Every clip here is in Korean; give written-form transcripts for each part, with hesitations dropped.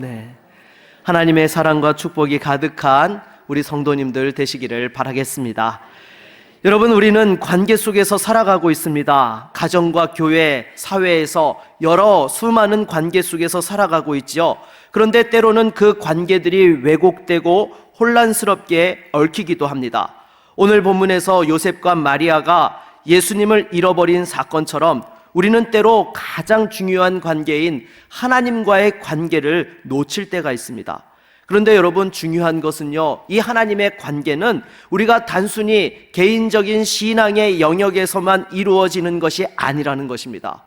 네, 하나님의 사랑과 축복이 가득한 우리 성도님들 되시기를 바라겠습니다. 여러분, 우리는 관계 속에서 살아가고 있습니다. 가정과 교회, 사회에서 여러 수많은 관계 속에서 살아가고 있죠. 그런데 때로는 그 관계들이 왜곡되고 혼란스럽게 얽히기도 합니다. 오늘 본문에서 요셉과 마리아가 예수님을 잃어버린 사건처럼 우리는 때로 가장 중요한 관계인 하나님과의 관계를 놓칠 때가 있습니다. 그런데 여러분, 중요한 것은요, 이 하나님의 관계는 우리가 단순히 개인적인 신앙의 영역에서만 이루어지는 것이 아니라는 것입니다.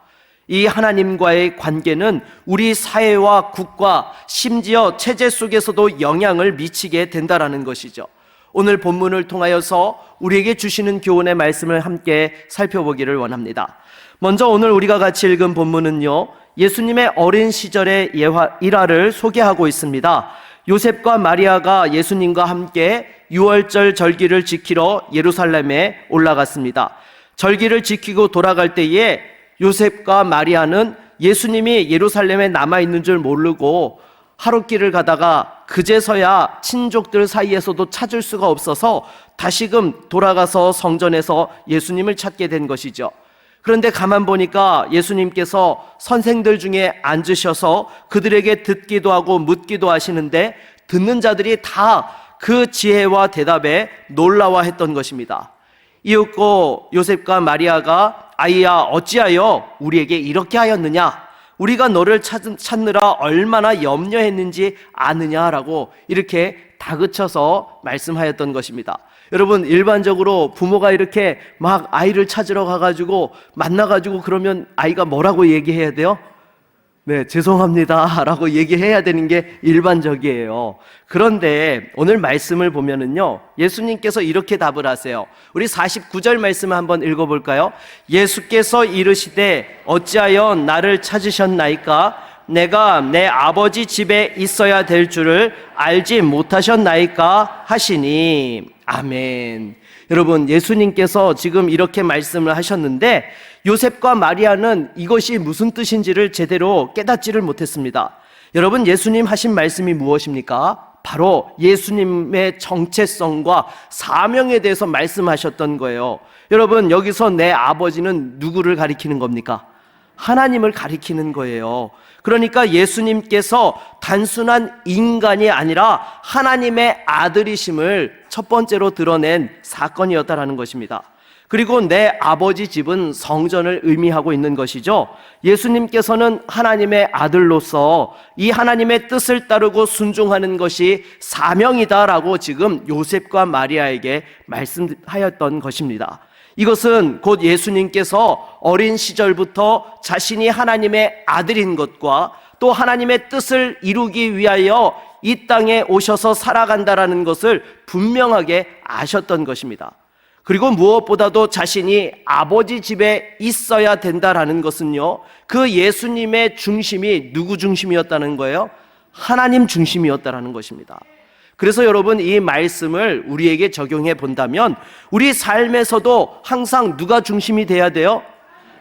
이 하나님과의 관계는 우리 사회와 국가, 심지어 체제 속에서도 영향을 미치게 된다는 것이죠. 오늘 본문을 통하여서 우리에게 주시는 교훈의 말씀을 함께 살펴보기를 원합니다. 먼저 오늘 우리가 같이 읽은 본문은요, 예수님의 어린 시절의 일화를 소개하고 있습니다. 요셉과 마리아가 예수님과 함께 유월절 절기를 지키러 예루살렘에 올라갔습니다. 절기를 지키고 돌아갈 때에 요셉과 마리아는 예수님이 예루살렘에 남아있는 줄 모르고 하룻길을 가다가 그제서야 친족들 사이에서도 찾을 수가 없어서 다시금 돌아가서 성전에서 예수님을 찾게 된 것이죠. 그런데 가만 보니까 예수님께서 선생들 중에 앉으셔서 그들에게 듣기도 하고 묻기도 하시는데 듣는 자들이 다 그 지혜와 대답에 놀라워했던 것입니다. 이윽고 요셉과 마리아가 아이야, 어찌하여 우리에게 이렇게 하였느냐? 우리가 너를 찾느라 얼마나 염려했는지 아느냐라고 이렇게 다그쳐서 말씀하였던 것입니다. 여러분, 일반적으로 부모가 이렇게 막 아이를 찾으러 가가지고 만나가지고 그러면 아이가 뭐라고 얘기해야 돼요? 네, 죄송합니다 라고 얘기해야 되는 게 일반적이에요. 그런데 오늘 말씀을 보면은요, 예수님께서 이렇게 답을 하세요. 우리 49절 말씀을 한번 읽어볼까요? 예수께서 이르시되 어찌하여 나를 찾으셨나이까? 내가 내 아버지 집에 있어야 될 줄을 알지 못하셨나이까? 하시니. 아멘. 여러분, 예수님께서 지금 이렇게 말씀을 하셨는데 요셉과 마리아는 이것이 무슨 뜻인지를 제대로 깨닫지를 못했습니다. 여러분, 예수님 하신 말씀이 무엇입니까? 바로 예수님의 정체성과 사명에 대해서 말씀하셨던 거예요. 여러분, 여기서 내 아버지는 누구를 가리키는 겁니까? 하나님을 가리키는 거예요. 그러니까 예수님께서 단순한 인간이 아니라 하나님의 아들이심을 첫 번째로 드러낸 사건이었다라는 것입니다. 그리고 내 아버지 집은 성전을 의미하고 있는 것이죠. 예수님께서는 하나님의 아들로서 이 하나님의 뜻을 따르고 순종하는 것이 사명이다라고 지금 요셉과 마리아에게 말씀하였던 것입니다. 이것은 곧 예수님께서 어린 시절부터 자신이 하나님의 아들인 것과 또 하나님의 뜻을 이루기 위하여 이 땅에 오셔서 살아간다라는 것을 분명하게 아셨던 것입니다. 그리고 무엇보다도 자신이 아버지 집에 있어야 된다라는 것은요, 그 예수님의 중심이 누구 중심이었다는 거예요? 하나님 중심이었다라는 것입니다. 그래서 여러분, 이 말씀을 우리에게 적용해 본다면 우리 삶에서도 항상 누가 중심이 돼야 돼요?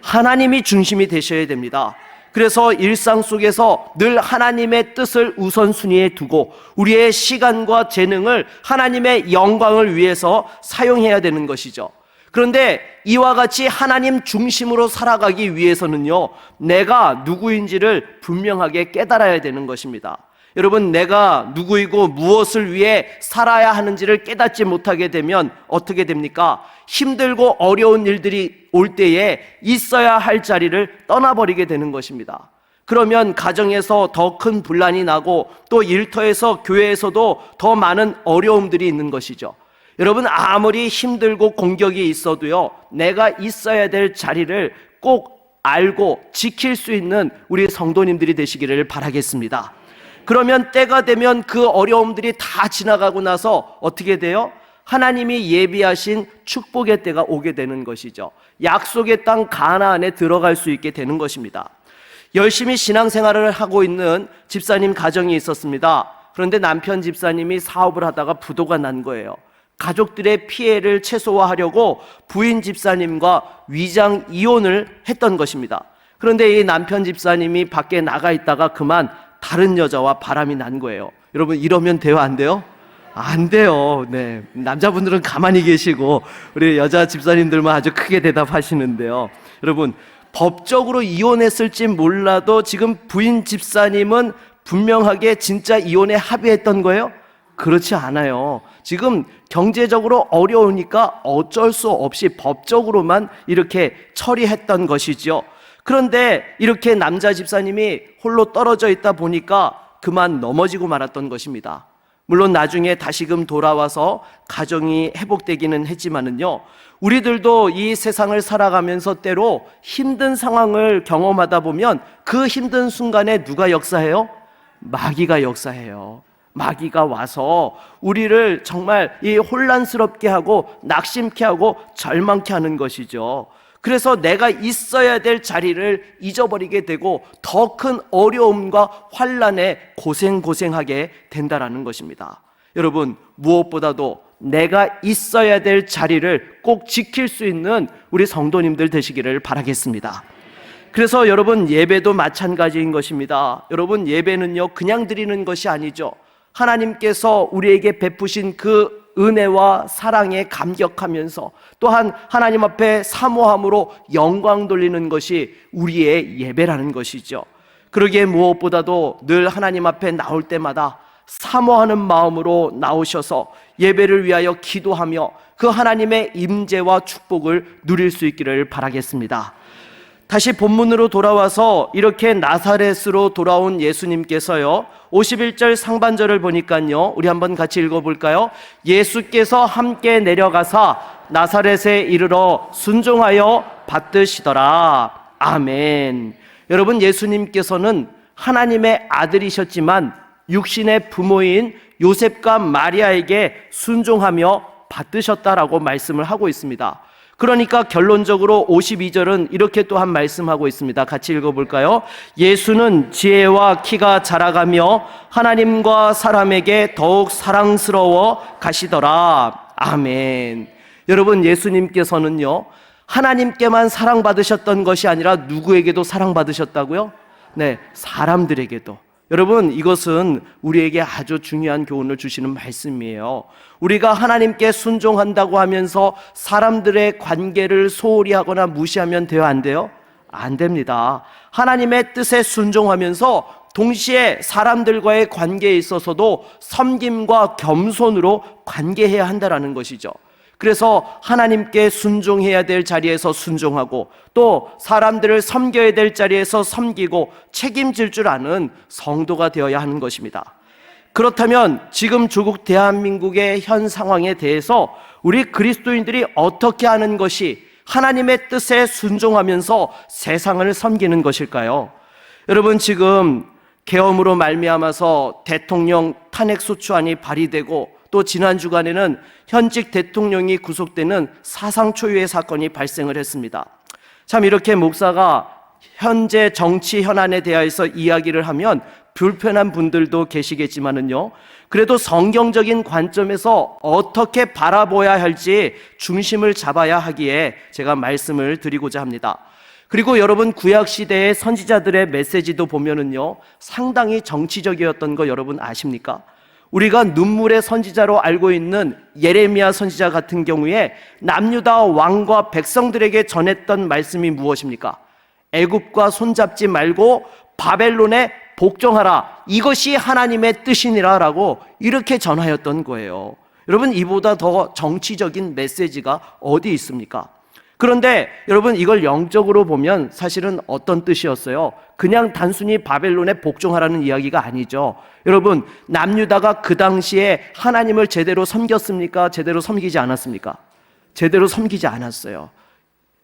하나님이 중심이 되셔야 됩니다. 그래서 일상 속에서 늘 하나님의 뜻을 우선순위에 두고 우리의 시간과 재능을 하나님의 영광을 위해서 사용해야 되는 것이죠. 그런데 이와 같이 하나님 중심으로 살아가기 위해서는요, 내가 누구인지를 분명하게 깨달아야 되는 것입니다. 여러분, 내가 누구이고 무엇을 위해 살아야 하는지를 깨닫지 못하게 되면 어떻게 됩니까? 힘들고 어려운 일들이 올 때에 있어야 할 자리를 떠나버리게 되는 것입니다. 그러면 가정에서 더 큰 분란이 나고 또 일터에서 교회에서도 더 많은 어려움들이 있는 것이죠. 여러분, 아무리 힘들고 공격이 있어도요, 내가 있어야 될 자리를 꼭 알고 지킬 수 있는 우리 성도님들이 되시기를 바라겠습니다. 그러면 때가 되면 그 어려움들이 다 지나가고 나서 어떻게 돼요? 하나님이 예비하신 축복의 때가 오게 되는 것이죠. 약속의 땅 가나안에 들어갈 수 있게 되는 것입니다. 열심히 신앙생활을 하고 있는 집사님 가정이 있었습니다. 그런데 남편 집사님이 사업을 하다가 부도가 난 거예요. 가족들의 피해를 최소화하려고 부인 집사님과 위장 이혼을 했던 것입니다. 그런데 이 남편 집사님이 밖에 나가 있다가 그만 다른 여자와 바람이 난 거예요. 여러분, 이러면 돼요, 안 돼요? 안 돼요. 네, 남자분들은 가만히 계시고 우리 여자 집사님들만 아주 크게 대답하시는데요. 여러분, 법적으로 이혼했을지 몰라도 지금 부인 집사님은 분명하게 진짜 이혼에 합의했던 거예요? 그렇지 않아요. 지금 경제적으로 어려우니까 어쩔 수 없이 법적으로만 이렇게 처리했던 것이죠. 그런데 이렇게 남자 집사님이 홀로 떨어져 있다 보니까 그만 넘어지고 말았던 것입니다. 물론 나중에 다시금 돌아와서 가정이 회복되기는 했지만은요, 우리들도 이 세상을 살아가면서 때로 힘든 상황을 경험하다 보면 그 힘든 순간에 누가 역사해요? 마귀가 역사해요. 마귀가 와서 우리를 정말 이 혼란스럽게 하고 낙심케 하고 절망케 하는 것이죠. 그래서 내가 있어야 될 자리를 잊어버리게 되고 더 큰 어려움과 환난에 고생하게 된다라는 것입니다. 여러분, 무엇보다도 내가 있어야 될 자리를 꼭 지킬 수 있는 우리 성도님들 되시기를 바라겠습니다. 그래서 여러분, 예배도 마찬가지인 것입니다. 여러분, 예배는요 그냥 드리는 것이 아니죠. 하나님께서 우리에게 베푸신 그 은혜와 사랑에 감격하면서 또한 하나님 앞에 사모함으로 영광 돌리는 것이 우리의 예배라는 것이죠. 그러기에 무엇보다도 늘 하나님 앞에 나올 때마다 사모하는 마음으로 나오셔서 예배를 위하여 기도하며 그 하나님의 임재와 축복을 누릴 수 있기를 바라겠습니다. 다시 본문으로 돌아와서 이렇게 나사렛으로 돌아온 예수님께서요 51절 상반절을 보니까요, 우리 한번 같이 읽어볼까요? 예수께서 함께 내려가사 나사렛에 이르러 순종하여 받드시더라. 아멘. 여러분, 예수님께서는 하나님의 아들이셨지만 육신의 부모인 요셉과 마리아에게 순종하며 받드셨다라고 말씀을 하고 있습니다. 그러니까 결론적으로 52절은 이렇게 또한 말씀하고 있습니다. 같이 읽어볼까요? 예수는 지혜와 키가 자라가며 하나님과 사람에게 더욱 사랑스러워 가시더라. 아멘. 여러분, 예수님께서는요 하나님께만 사랑받으셨던 것이 아니라 누구에게도 사랑받으셨다고요? 네, 사람들에게도. 여러분, 이것은 우리에게 아주 중요한 교훈을 주시는 말씀이에요. 우리가 하나님께 순종한다고 하면서 사람들의 관계를 소홀히 하거나 무시하면 돼요, 안 돼요? 안 됩니다. 하나님의 뜻에 순종하면서 동시에 사람들과의 관계에 있어서도 섬김과 겸손으로 관계해야 한다는 것이죠. 그래서 하나님께 순종해야 될 자리에서 순종하고 또 사람들을 섬겨야 될 자리에서 섬기고 책임질 줄 아는 성도가 되어야 하는 것입니다. 그렇다면 지금 조국 대한민국의 현 상황에 대해서 우리 그리스도인들이 어떻게 하는 것이 하나님의 뜻에 순종하면서 세상을 섬기는 것일까요? 여러분, 지금 계엄으로 말미암아서 대통령 탄핵소추안이 발의되고 또 지난 주간에는 현직 대통령이 구속되는 사상 초유의 사건이 발생을 했습니다. 참, 이렇게 목사가 현재 정치 현안에 대해서 이야기를 하면 불편한 분들도 계시겠지만은요, 그래도 성경적인 관점에서 어떻게 바라봐야 할지 중심을 잡아야 하기에 제가 말씀을 드리고자 합니다. 그리고 여러분, 구약시대의 선지자들의 메시지도 보면은요 상당히 정치적이었던 거 여러분 아십니까? 우리가 눈물의 선지자로 알고 있는 예레미야 선지자 같은 경우에 남유다 왕과 백성들에게 전했던 말씀이 무엇입니까? 애굽과 손잡지 말고 바벨론에 복종하라, 이것이 하나님의 뜻이니라 라고 이렇게 전하였던 거예요. 여러분, 이보다 더 정치적인 메시지가 어디 있습니까? 그런데 여러분, 이걸 영적으로 보면 사실은 어떤 뜻이었어요? 그냥 단순히 바벨론에 복종하라는 이야기가 아니죠. 여러분, 남유다가 그 당시에 하나님을 제대로 섬겼습니까? 제대로 섬기지 않았습니까? 제대로 섬기지 않았어요.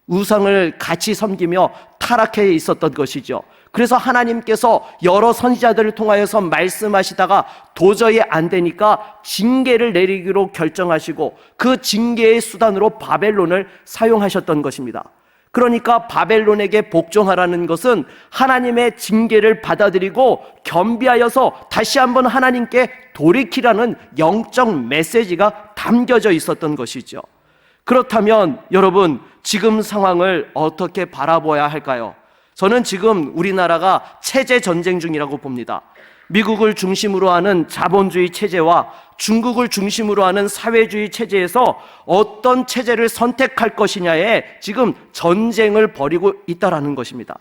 우상을 같이 섬기며 타락해 있었던 것이죠. 그래서 하나님께서 여러 선지자들을 통하여서 말씀하시다가 도저히 안 되니까 징계를 내리기로 결정하시고 그 징계의 수단으로 바벨론을 사용하셨던 것입니다. 그러니까 바벨론에게 복종하라는 것은 하나님의 징계를 받아들이고 겸비하여서 다시 한번 하나님께 돌이키라는 영적 메시지가 담겨져 있었던 것이죠. 그렇다면 여러분, 지금 상황을 어떻게 바라봐야 할까요? 저는 지금 우리나라가 체제 전쟁 중이라고 봅니다. 미국을 중심으로 하는 자본주의 체제와 중국을 중심으로 하는 사회주의 체제에서 어떤 체제를 선택할 것이냐에 지금 전쟁을 벌이고 있다라는 것입니다.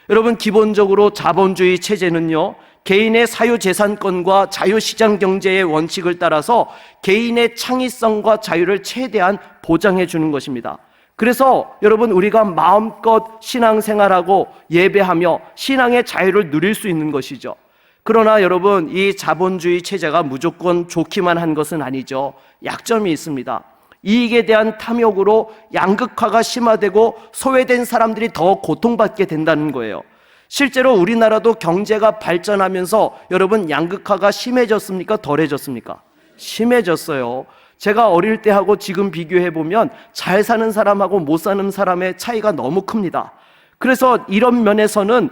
여러분, 기본적으로 자본주의 체제는요, 개인의 사유재산권과 자유시장 경제의 원칙을 따라서 개인의 창의성과 자유를 최대한 보장해 주는 것입니다. 그래서 여러분, 우리가 마음껏 신앙생활하고 예배하며 신앙의 자유를 누릴 수 있는 것이죠. 그러나 여러분, 이 자본주의 체제가 무조건 좋기만 한 것은 아니죠. 약점이 있습니다. 이익에 대한 탐욕으로 양극화가 심화되고 소외된 사람들이 더 고통받게 된다는 거예요. 실제로 우리나라도 경제가 발전하면서 여러분, 양극화가 심해졌습니까? 덜해졌습니까? 심해졌어요. 제가 어릴 때 하고 지금 비교해 보면 잘 사는 사람하고 못 사는 사람의 차이가 너무 큽니다. 그래서 이런 면에서는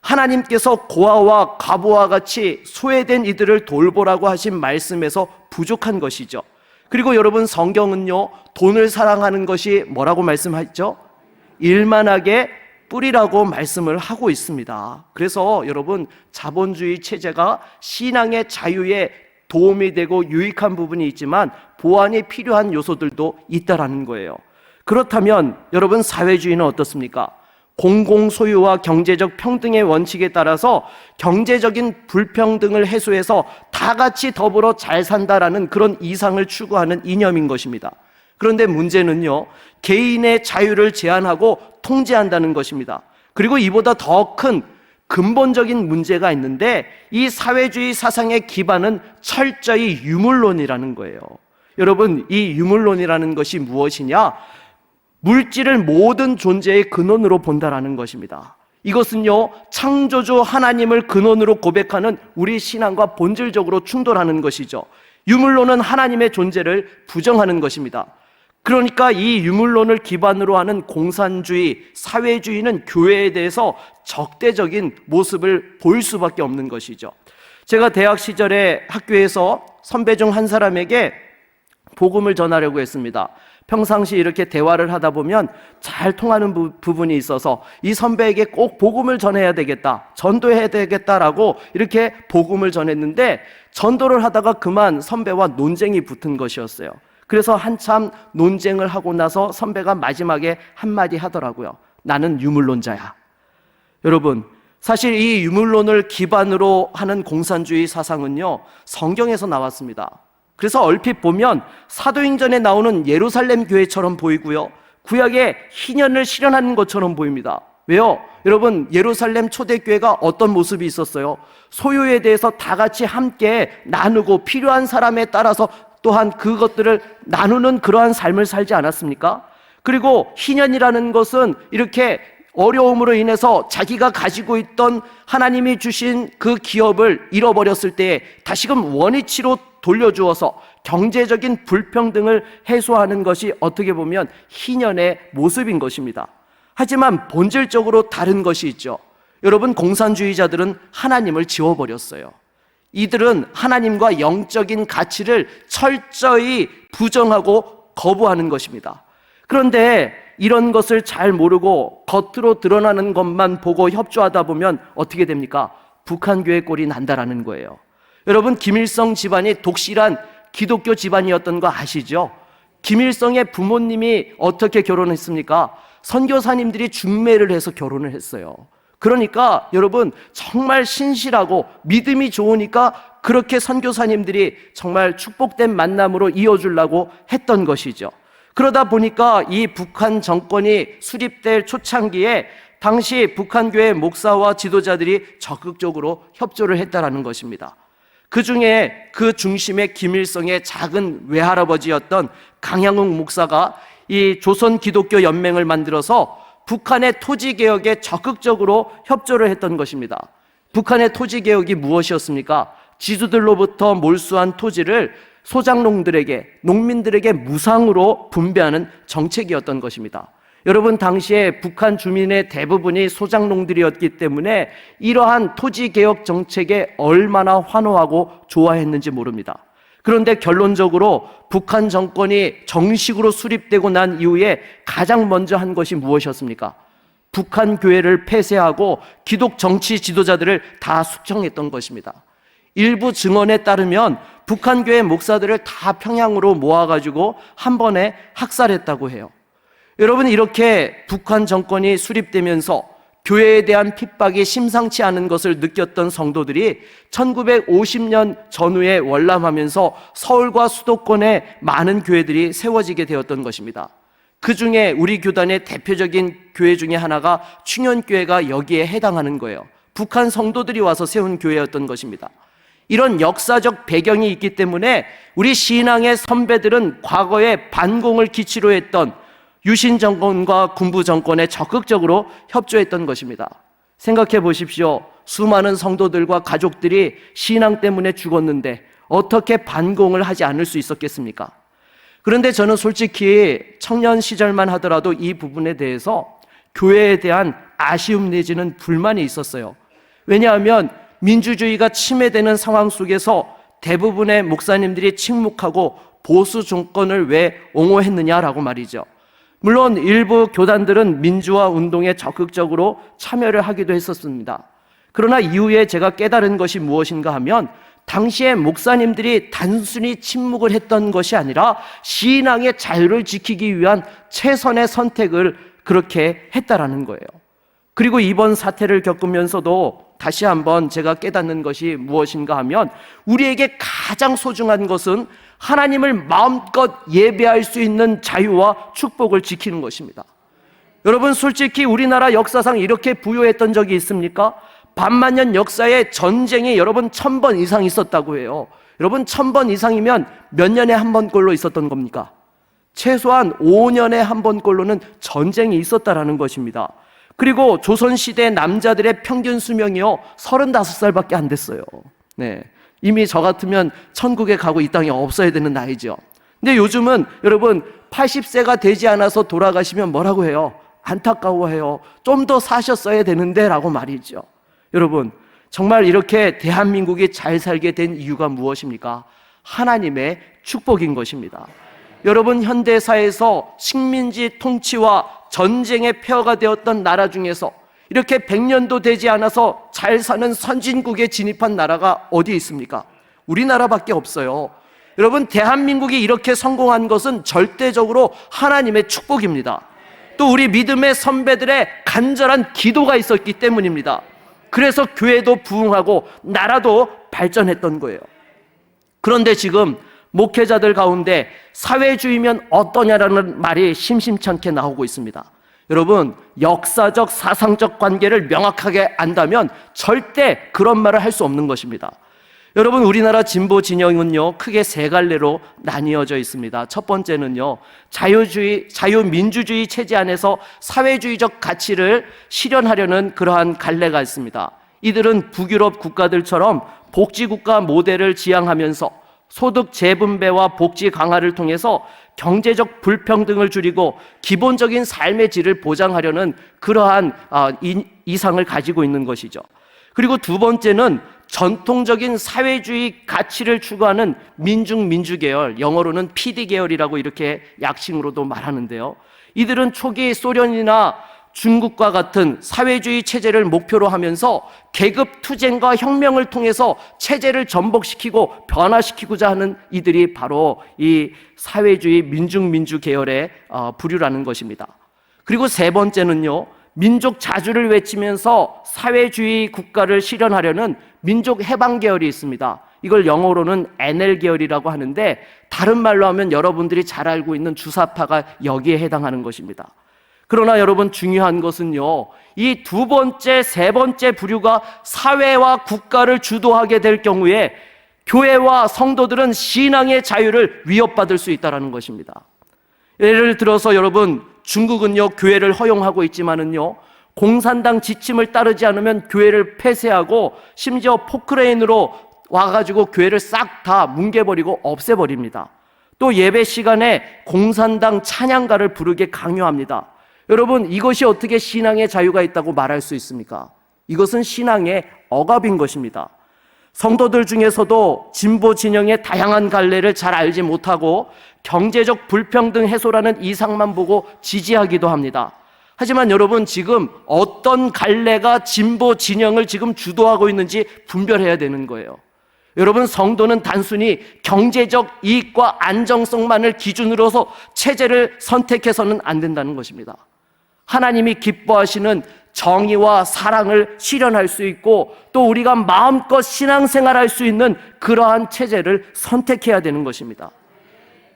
하나님께서 고아와 과부와 같이 소외된 이들을 돌보라고 하신 말씀에서 부족한 것이죠. 그리고 여러분, 성경은요, 돈을 사랑하는 것이 뭐라고 말씀하죠? 일만하게 뿌리라고 말씀을 하고 있습니다. 그래서 여러분, 자본주의 체제가 신앙의 자유에 도움이 되고 유익한 부분이 있지만 보완이 필요한 요소들도 있다라는 거예요. 그렇다면 여러분, 사회주의는 어떻습니까? 공공소유와 경제적 평등의 원칙에 따라서 경제적인 불평등을 해소해서 다 같이 더불어 잘 산다라는 그런 이상을 추구하는 이념인 것입니다. 그런데 문제는요, 개인의 자유를 제한하고 통제한다는 것입니다. 그리고 이보다 더 큰 근본적인 문제가 있는데, 이 사회주의 사상의 기반은 철저히 유물론이라는 거예요. 여러분, 이 유물론이라는 것이 무엇이냐? 물질을 모든 존재의 근원으로 본다라는 것입니다. 이것은요, 창조주 하나님을 근원으로 고백하는 우리 신앙과 본질적으로 충돌하는 것이죠. 유물론은 하나님의 존재를 부정하는 것입니다. 그러니까 이 유물론을 기반으로 하는 공산주의, 사회주의는 교회에 대해서 적대적인 모습을 보일 수밖에 없는 것이죠. 제가 대학 시절에 학교에서 선배 중 한 사람에게 복음을 전하려고 했습니다. 평상시 이렇게 대화를 하다 보면 잘 통하는 부분이 있어서 이 선배에게 꼭 복음을 전해야 되겠다, 전도해야 되겠다라고 이렇게 복음을 전했는데, 전도를 하다가 그만 선배와 논쟁이 붙은 것이었어요. 그래서 한참 논쟁을 하고 나서 선배가 마지막에 한마디 하더라고요. 나는 유물론자야. 여러분, 사실 이 유물론을 기반으로 하는 공산주의 사상은요, 성경에서 나왔습니다. 그래서 얼핏 보면 사도행전에 나오는 예루살렘 교회처럼 보이고요, 구약의 희년을 실현하는 것처럼 보입니다. 왜요? 여러분, 예루살렘 초대교회가 어떤 모습이 있었어요? 소유에 대해서 다 같이 함께 나누고 필요한 사람에 따라서 또한 그것들을 나누는 그러한 삶을 살지 않았습니까? 그리고 희년이라는 것은 이렇게 어려움으로 인해서 자기가 가지고 있던 하나님이 주신 그 기업을 잃어버렸을 때 다시금 원위치로 돌려주어서 경제적인 불평등을 해소하는 것이 어떻게 보면 희년의 모습인 것입니다. 하지만 본질적으로 다른 것이 있죠. 여러분, 공산주의자들은 하나님을 지워버렸어요. 이들은 하나님과 영적인 가치를 철저히 부정하고 거부하는 것입니다. 그런데 이런 것을 잘 모르고 겉으로 드러나는 것만 보고 협조하다 보면 어떻게 됩니까? 북한교회 꼴이 난다라는 거예요. 여러분, 김일성 집안이 독실한 기독교 집안이었던 거 아시죠? 김일성의 부모님이 어떻게 결혼했습니까? 선교사님들이 중매를 해서 결혼을 했어요. 그러니까 여러분, 정말 신실하고 믿음이 좋으니까 그렇게 선교사님들이 정말 축복된 만남으로 이어주려고 했던 것이죠. 그러다 보니까 이 북한 정권이 수립될 초창기에 당시 북한교회 목사와 지도자들이 적극적으로 협조를 했다라는 것입니다. 그 중에 그 중심에 김일성의 작은 외할아버지였던 강양욱 목사가 이 조선 기독교 연맹을 만들어서 북한의 토지개혁에 적극적으로 협조를 했던 것입니다. 북한의 토지개혁이 무엇이었습니까? 지주들로부터 몰수한 토지를 소장농들에게, 농민들에게 무상으로 분배하는 정책이었던 것입니다. 여러분, 당시에 북한 주민의 대부분이 소장농들이었기 때문에 이러한 토지개혁 정책에 얼마나 환호하고 좋아했는지 모릅니다. 그런데 결론적으로 북한 정권이 정식으로 수립되고 난 이후에 가장 먼저 한 것이 무엇이었습니까? 북한 교회를 폐쇄하고 기독 정치 지도자들을 다 숙청했던 것입니다. 일부 증언에 따르면 북한 교회 목사들을 다 평양으로 모아가지고 한 번에 학살했다고 해요. 여러분, 이렇게 북한 정권이 수립되면서 교회에 대한 핍박이 심상치 않은 것을 느꼈던 성도들이 1950년 전후에 월남하면서 서울과 수도권에 많은 교회들이 세워지게 되었던 것입니다. 그 중에 우리 교단의 대표적인 교회 중에 하나가 충현교회가 여기에 해당하는 거예요. 북한 성도들이 와서 세운 교회였던 것입니다. 이런 역사적 배경이 있기 때문에 우리 신앙의 선배들은 과거에 반공을 기치로 했던 유신 정권과 군부 정권에 적극적으로 협조했던 것입니다. 생각해 보십시오. 수많은 성도들과 가족들이 신앙 때문에 죽었는데 어떻게 반공을 하지 않을 수 있었겠습니까? 그런데 저는 솔직히 청년 시절만 하더라도 이 부분에 대해서 교회에 대한 아쉬움 내지는 불만이 있었어요. 왜냐하면 민주주의가 침해되는 상황 속에서 대부분의 목사님들이 침묵하고 보수 정권을 왜 옹호했느냐라고 말이죠. 물론 일부 교단들은 민주화 운동에 적극적으로 참여를 하기도 했었습니다. 그러나 이후에 제가 깨달은 것이 무엇인가 하면 당시에 목사님들이 단순히 침묵을 했던 것이 아니라 신앙의 자유를 지키기 위한 최선의 선택을 그렇게 했다라는 거예요. 그리고 이번 사태를 겪으면서도 다시 한번 제가 깨닫는 것이 무엇인가 하면 우리에게 가장 소중한 것은 하나님을 마음껏 예배할 수 있는 자유와 축복을 지키는 것입니다. 여러분, 솔직히 우리나라 역사상 이렇게 부유했던 적이 있습니까? 반만년 역사에 전쟁이 여러분 1000번 이상 있었다고 해요. 여러분, 1000번 이상이면 몇 년에 한 번꼴로 있었던 겁니까? 최소한 5년에 한 번꼴로는 전쟁이 있었다라는 것입니다. 그리고 조선시대 남자들의 평균 수명이요 35살밖에 안 됐어요. 네, 이미 저 같으면 천국에 가고 이 땅에 없어야 되는 나이죠. 근데 요즘은 여러분 80세가 되지 않아서 돌아가시면 뭐라고 해요? 안타까워해요. 좀 더 사셨어야 되는데 라고 말이죠. 여러분, 정말 이렇게 대한민국이 잘 살게 된 이유가 무엇입니까? 하나님의 축복인 것입니다. 여러분, 현대사에서 식민지 통치와 전쟁의 폐허가 되었던 나라 중에서 이렇게 100년도 되지 않아서 잘 사는 선진국에 진입한 나라가 어디 있습니까? 우리나라밖에 없어요. 여러분, 대한민국이 이렇게 성공한 것은 절대적으로 하나님의 축복입니다. 또 우리 믿음의 선배들의 간절한 기도가 있었기 때문입니다. 그래서 교회도 부흥하고 나라도 발전했던 거예요. 그런데 지금 목회자들 가운데 사회주의면 어떠냐라는 말이 심심찮게 나오고 있습니다. 여러분, 역사적 사상적 관계를 명확하게 안다면 절대 그런 말을 할 수 없는 것입니다. 여러분, 우리나라 진보 진영은요 크게 세 갈래로 나뉘어져 있습니다. 첫 번째는요, 자유민주주의 체제 안에서 사회주의적 가치를 실현하려는 그러한 갈래가 있습니다. 이들은 북유럽 국가들처럼 복지국가 모델을 지향하면서 소득 재분배와 복지 강화를 통해서 경제적 불평등을 줄이고 기본적인 삶의 질을 보장하려는 그러한 이상을 가지고 있는 것이죠. 그리고 두 번째는 전통적인 사회주의 가치를 추구하는 민중민주계열, 영어로는 PD계열이라고 이렇게 약칭으로도 말하는데요. 이들은 초기 소련이나 중국과 같은 사회주의 체제를 목표로 하면서 계급 투쟁과 혁명을 통해서 체제를 전복시키고 변화시키고자 하는 이들이 바로 이 사회주의 민중민주 계열의 부류라는 것입니다. 그리고 세 번째는요, 민족 자주를 외치면서 사회주의 국가를 실현하려는 민족 해방 계열이 있습니다. 이걸 영어로는 NL 계열이라고 하는데 다른 말로 하면 여러분들이 잘 알고 있는 주사파가 여기에 해당하는 것입니다. 그러나 여러분, 중요한 것은요, 이 두 번째, 세 번째 부류가 사회와 국가를 주도하게 될 경우에 교회와 성도들은 신앙의 자유를 위협받을 수 있다는 것입니다. 예를 들어서 여러분, 중국은요 교회를 허용하고 있지만은요 공산당 지침을 따르지 않으면 교회를 폐쇄하고 심지어 포크레인으로 와가지고 교회를 싹 다 뭉개버리고 없애버립니다. 또 예배 시간에 공산당 찬양가를 부르게 강요합니다. 여러분, 이것이 어떻게 신앙의 자유가 있다고 말할 수 있습니까? 이것은 신앙의 억압인 것입니다. 성도들 중에서도 진보 진영의 다양한 갈래를 잘 알지 못하고 경제적 불평등 해소라는 이상만 보고 지지하기도 합니다. 하지만 여러분, 지금 어떤 갈래가 진보 진영을 지금 주도하고 있는지 분별해야 되는 거예요. 여러분, 성도는 단순히 경제적 이익과 안정성만을 기준으로서 체제를 선택해서는 안 된다는 것입니다. 하나님이 기뻐하시는 정의와 사랑을 실현할 수 있고, 또 우리가 마음껏 신앙생활할 수 있는 그러한 체제를 선택해야 되는 것입니다.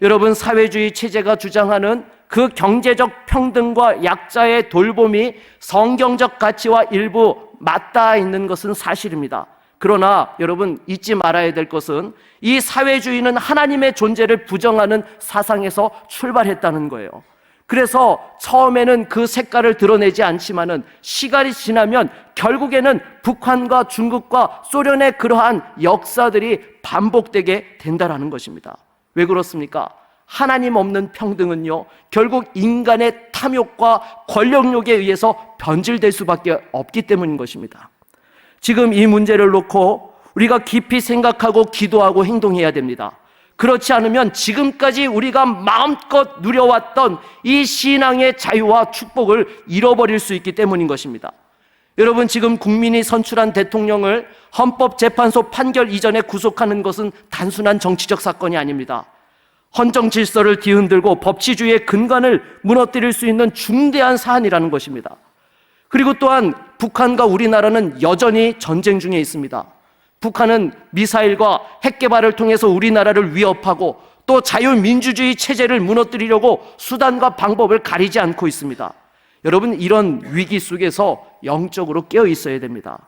여러분, 사회주의 체제가 주장하는 그 경제적 평등과 약자의 돌봄이 성경적 가치와 일부 맞닿아 있는 것은 사실입니다. 그러나 여러분, 잊지 말아야 될 것은 이 사회주의는 하나님의 존재를 부정하는 사상에서 출발했다는 거예요. 그래서 처음에는 그 색깔을 드러내지 않지만은 시간이 지나면 결국에는 북한과 중국과 소련의 그러한 역사들이 반복되게 된다는 것입니다. 왜 그렇습니까? 하나님 없는 평등은요, 결국 인간의 탐욕과 권력욕에 의해서 변질될 수밖에 없기 때문인 것입니다. 지금 이 문제를 놓고 우리가 깊이 생각하고 기도하고 행동해야 됩니다. 그렇지 않으면 지금까지 우리가 마음껏 누려왔던 이 신앙의 자유와 축복을 잃어버릴 수 있기 때문인 것입니다. 여러분, 지금 국민이 선출한 대통령을 헌법재판소 판결 이전에 구속하는 것은 단순한 정치적 사건이 아닙니다. 헌정 질서를 뒤흔들고 법치주의의 근간을 무너뜨릴 수 있는 중대한 사안이라는 것입니다. 그리고 또한 북한과 우리나라는 여전히 전쟁 중에 있습니다. 북한은 미사일과 핵 개발을 통해서 우리나라를 위협하고 또 자유민주주의 체제를 무너뜨리려고 수단과 방법을 가리지 않고 있습니다. 여러분, 이런 위기 속에서 영적으로 깨어 있어야 됩니다.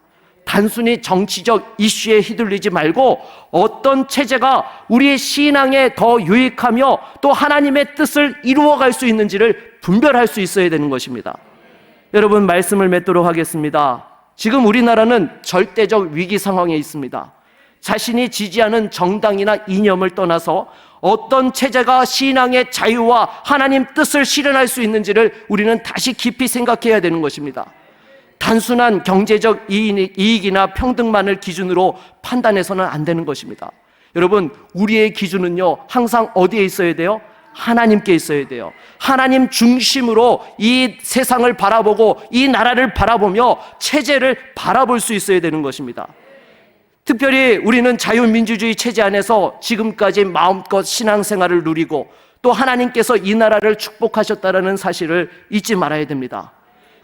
단순히 정치적 이슈에 휘둘리지 말고 어떤 체제가 우리의 신앙에 더 유익하며 또 하나님의 뜻을 이루어갈 수 있는지를 분별할 수 있어야 되는 것입니다. 여러분, 말씀을 맺도록 하겠습니다. 지금 우리나라는 절대적 위기 상황에 있습니다. 자신이 지지하는 정당이나 이념을 떠나서 어떤 체제가 신앙의 자유와 하나님 뜻을 실현할 수 있는지를 우리는 다시 깊이 생각해야 되는 것입니다. 단순한 경제적 이익이나 평등만을 기준으로 판단해서는 안 되는 것입니다. 여러분, 우리의 기준은요, 항상 어디에 있어야 돼요? 하나님께 있어야 돼요. 하나님 중심으로 이 세상을 바라보고 이 나라를 바라보며 체제를 바라볼 수 있어야 되는 것입니다. 특별히 우리는 자유민주주의 체제 안에서 지금까지 마음껏 신앙생활을 누리고 또 하나님께서 이 나라를 축복하셨다는 사실을 잊지 말아야 됩니다.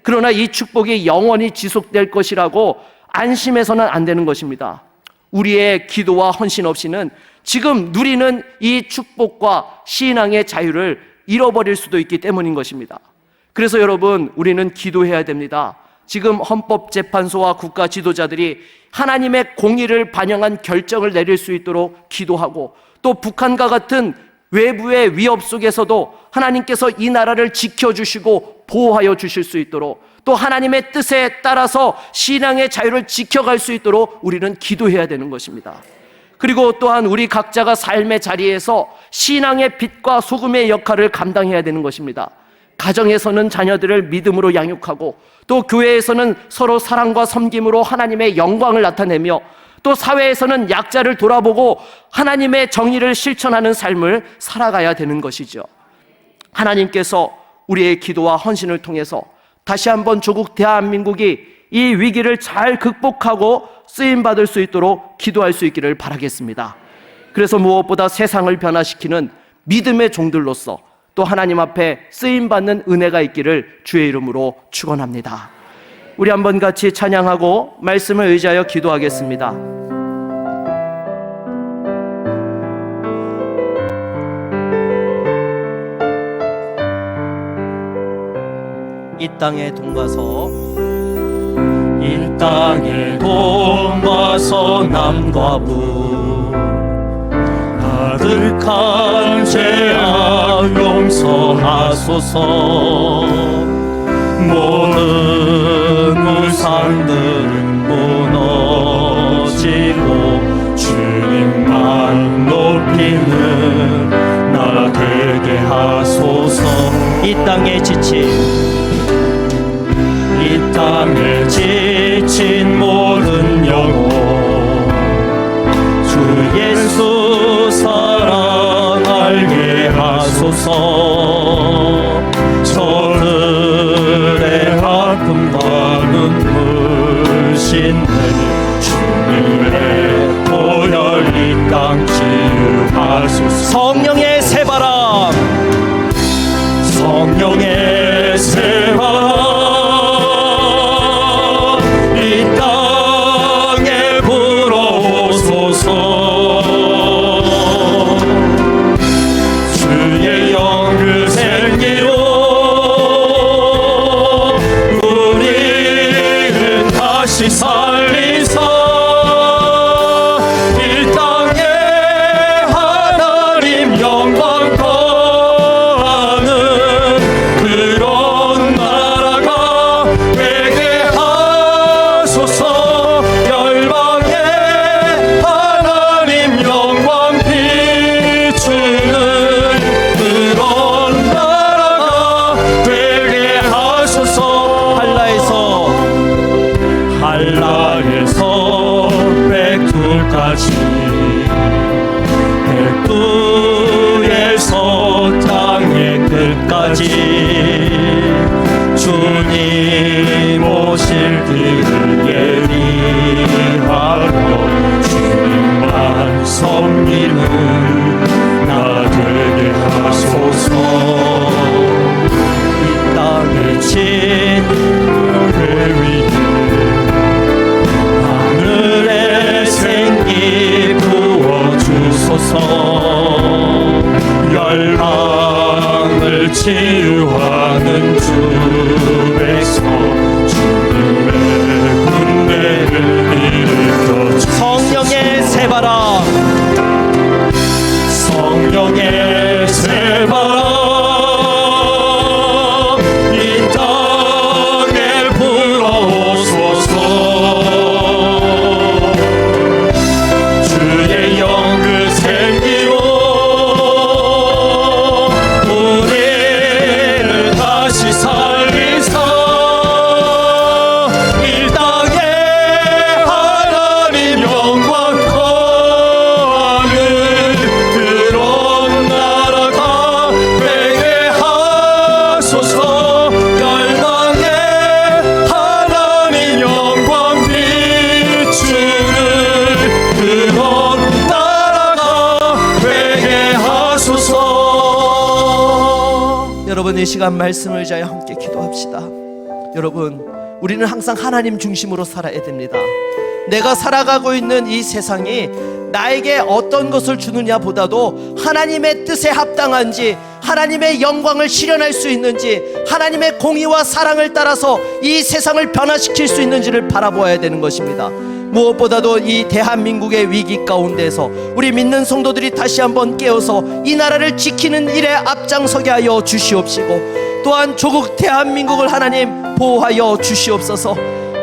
그러나 이 축복이 영원히 지속될 것이라고 안심해서는 안 되는 것입니다. 우리의 기도와 헌신 없이는 지금 누리는 이 축복과 신앙의 자유를 잃어버릴 수도 있기 때문인 것입니다. 그래서 여러분, 우리는 기도해야 됩니다. 지금 헌법재판소와 국가 지도자들이 하나님의 공의를 반영한 결정을 내릴 수 있도록 기도하고, 또 북한과 같은 외부의 위협 속에서도 하나님께서 이 나라를 지켜주시고 보호하여 주실 수 있도록, 또 하나님의 뜻에 따라서 신앙의 자유를 지켜갈 수 있도록 우리는 기도해야 되는 것입니다. 그리고 또한 우리 각자가 삶의 자리에서 신앙의 빛과 소금의 역할을 감당해야 되는 것입니다. 가정에서는 자녀들을 믿음으로 양육하고, 또 교회에서는 서로 사랑과 섬김으로 하나님의 영광을 나타내며, 또 사회에서는 약자를 돌아보고 하나님의 정의를 실천하는 삶을 살아가야 되는 것이죠. 하나님께서 우리의 기도와 헌신을 통해서 다시 한번 조국 대한민국이 이 위기를 잘 극복하고 쓰임받을 수 있도록 기도할 수 있기를 바라겠습니다. 그래서 무엇보다 세상을 변화시키는 믿음의 종들로서 또 하나님 앞에 쓰임받는 은혜가 있기를 주의 이름으로 축원합니다. 우리 한번 같이 찬양하고 말씀을 의지하여 기도하겠습니다. 이 땅에 동가서 이 땅에 동가서 남과 북 가득한 죄악 용서하소서. 모든 우상들은 무너지고 주님만 높이는 나라 되게 하소서. 이 땅에 지친 이 땅에 지친 모든 영혼 주 예수 사랑 알게 하소서. 저들의 끝까지 백두에서 땅의 끝까지 주님 오실 길을 예비하며 주님만 섬기는 나 되게 하소서. 이 땅에 진노를 위해 하늘에 생기 부어주소서. 열방을 치유하는 주 백성 주님의 군대를 일으켜 주소서. 성령의 새바람, 성령의 새바람 이 땅에 불어오소서. 주의 영그 생기로 우리를 다시 살리사 이 땅에 하나님 영광 그런 나라가 되게 하소서. 열방에 하나님 영광 비추는 그런 나라가 되게 하소서. 여러분 이 시간 말씀을 자여 함께 기도합시다. 여러분, 우리는 항상 하나님 중심으로 살아야 됩니다. 내가 살아가고 있는 이 세상이 나에게 어떤 것을 주느냐 보다도 하나님의 뜻에 합당한지, 하나님의 영광을 실현할 수 있는지, 하나님의 공의와 사랑을 따라서 이 세상을 변화시킬 수 있는지를 바라보아야 되는 것입니다. 무엇보다도 이 대한민국의 위기 가운데서 우리 믿는 성도들이 다시 한번 깨어서 이 나라를 지키는 일에 앞장서게 하여 주시옵시고, 또한 조국 대한민국을 하나님 보호하여 주시옵소서.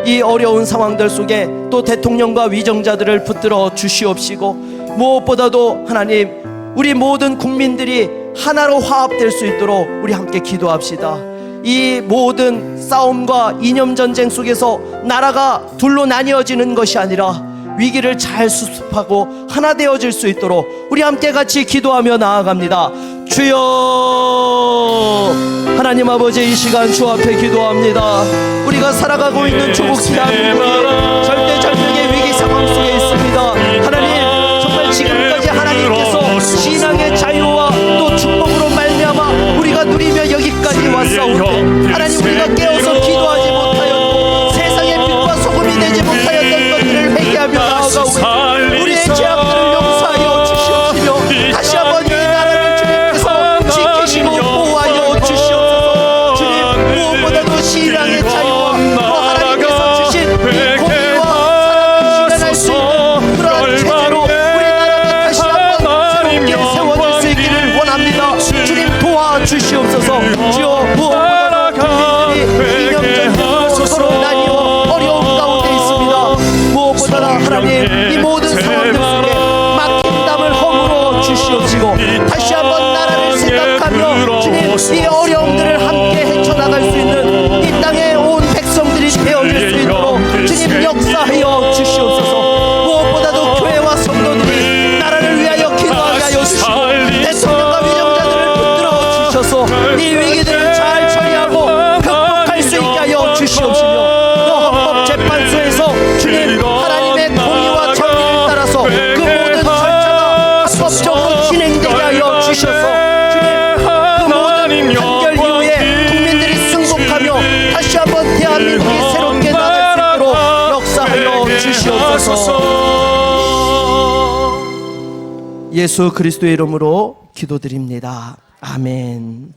이 어려운 상황들 속에 또 대통령과 위정자들을 붙들어 주시옵시고, 무엇보다도 하나님 우리 모든 국민들이 하나로 화합될 수 있도록 우리 함께 기도합시다. 이 모든 싸움과 이념전쟁 속에서 나라가 둘로 나뉘어지는 것이 아니라 위기를 잘 수습하고 하나 되어질 수 있도록 우리 함께 같이 기도하며 나아갑니다. 주여, 하나님 아버지, 이 시간 주 앞에 기도합니다. 우리가 살아가고 있는 조국 대한민국이 절대절명의 위기 상황 속에 있습니다. 하나님, 정말 지금까지 하나님께서 신앙의 자유와 또 축복으로 말미암아 우리가 누리며 여기까지 왔사오니, 하나님, 우리가 깨어서 기도하지 못하였고 세상의 빛과 소금이 되지 못하였던 것들을 회개하며 나아가오니 우리의 죄악들을 용서하여 주시옵시며 다시 한번 이 나라를 주님께서 지키시고 보호하여 주시옵소서. 주님, 무엇보다도 신앙의 자유와 또 하나님께서 주신 이 공의와 사랑을 실현할 수 있는 그러한 체제로 우리나라가 다시 한번 새롭게 세워질 수 있기를 원합니다. 주님, 도와주시옵소서. 주여, 무엇보다도 국민들이 이념전쟁으로 서로 나뉘어 어려운 가운데 있습니다. 무엇보다도 하나님, 이 모든 상황들 속에 막힌 담을 허물어 주시옵시고 다시 한번 나라를 생각하며 주님, 이 어려움들을 함께 헤쳐나갈 수 있는 이 땅의 온 백성들이 되어질 수 있도록 주님 역사하여 주시옵소서. 무엇보다도 교회와 성도들이 나라를 위하여 기도하게 하여 주시고 대통령과 위정자들을 붙들어 주셔서 이 위기들을 잘 처리하고 극복할 수 있게 하여 주시옵시며, 또 헌법재판소에서 주님 하나님의 공의와 정의를 따라서 그 모든 절차가 합법적으로 진행되게 하여 주셔서 주님, 그 모든 판결 이후에 국민들이 승복하며 다시 한번 대한민국이 새롭게 나갈 수 있도록 역사하여 주시옵소서. 예수 그리스도의 이름으로 기도드립니다. 아멘.